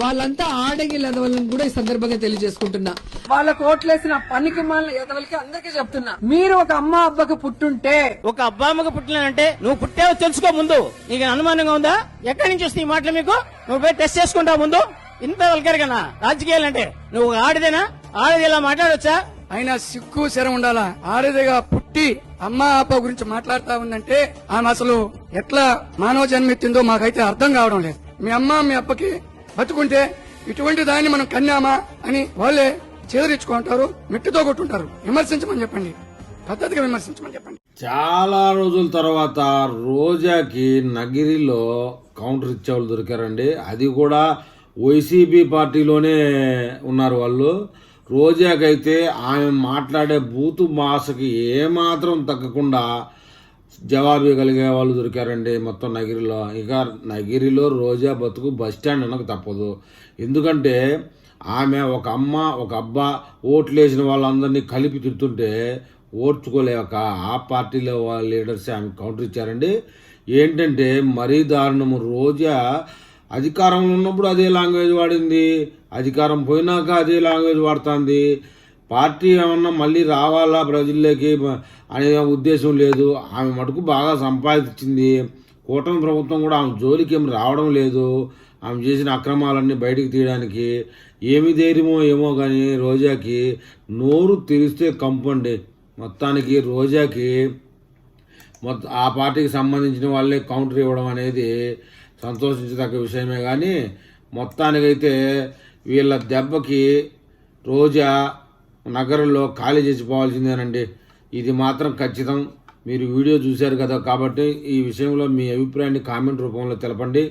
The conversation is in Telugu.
వాళ్ళంతా ఆడంగి ఎదవలని కూడా ఈ సందర్భంగా తెలియజేసుకుంటున్నా. వాళ్ళకు ఓట్లేసిన పనికి మాలిన ఎదవలకి అందరికీ చెప్తున్నా, మీరు ఒక అమ్మ అబ్బకు పుట్టుంటే, ఒక అబ్బామ్మకు పుట్టినానంటే నువ్వు పుట్టావో తెలుసుకో ముందు. నీకు అనుమానంగా ఉందా? ఎక్కడి నుంచి వస్తాయి ఈ మాటలు మీకు? నువ్వు పోయి టెస్ట్ చేసుకుంటావు ముందు. ఇంత వల్గర్ కన్నా రాజకీయాలంటే నువ్వు ఆడిదేనా? ఆడది ఇలా మాట్లాడొచ్చా? అయినా సిగ్గు శరం ఉండాలా? ఆడదిగా పుట్టి అమ్మ అబ్బ గురించి మాట్లాడుతా ఉందంటే ఆమె అసలు ఎట్లా మానవ జన్మెత్తిందో మాకైతే అర్థం కావడం లేదు. మీ అమ్మ మీ అబ్బకి బతుకుంటే ఇటువంటి దాన్ని మనం కన్యామా అని వాళ్ళే చేదరించుకుంటారు, మిట్టుతో కొట్టుంటారు. విమర్శించమని చెప్పండి, పద్ధతిగా విమర్శించమని చెప్పండి. చాలా రోజుల తర్వాత రోజాకి నగిరిలో కౌంటర్ ఇచ్చే వాళ్ళు దొరికారండి. అది కూడా వైసీపీ పార్టీలోనే ఉన్నారు వాళ్ళు. రోజాకైతే ఆమె మాట్లాడే బూతు భాషకి ఏమాత్రం తగ్గకుండా జవాబు కలిగే వాళ్ళు దొరికారండి మొత్తం నగిరిలో. ఇక నగిరిలో రోజా బతుకు బస్టాండ్ అనకు తప్పదు. ఎందుకంటే ఆమె ఒక అమ్మ ఒక అబ్బా ఓట్లేసిన వాళ్ళందరినీ కలిపి తిడుతుంటే ఓర్చుకోలేక ఆ పార్టీలో వాళ్ళ లీడర్స్ ఆమె కౌంటర్ ఇచ్చారండి. ఏంటంటే మరీ దారుణము. రోజా అధికారంలో ఉన్నప్పుడు అదే లాంగ్వేజ్ వాడింది, అధికారం పోయినాక అదే లాంగ్వేజ్ వాడుతుంది. పార్టీ ఏమన్నా మళ్ళీ రావాలా ప్రజల్లోకి అనే ఉద్దేశం లేదు. ఆమె మటుకు బాగా సంపాదించింది. కూటమి ప్రభుత్వం కూడా ఆమె జోలికి ఏమి రావడం లేదు. ఆమె చేసిన అక్రమాలన్నీ బయటికి తీయడానికి ఏమి ధైర్యమో ఏమో కానీ రోజాకి నోరు తెరిస్తే కంపండి. మొత్తానికి రోజాకి ఆ పార్టీకి సంబంధించిన వాళ్ళే కౌంటర్ ఇవ్వడం అనేది సంతోషించదగ్గ విషయమే. కానీ మొత్తానికైతే వీళ్ళ దెబ్బకి రోజా నగరంలో ఖాళీ చేసిపోవాల్సిందేనండి. ఇది మాత్రం ఖచ్చితం. మీరు వీడియో చూశారు కదా, కాబట్టి ఈ విషయంలో మీ అభిప్రాయాన్ని కామెంట్ రూపంలో తెలపండి.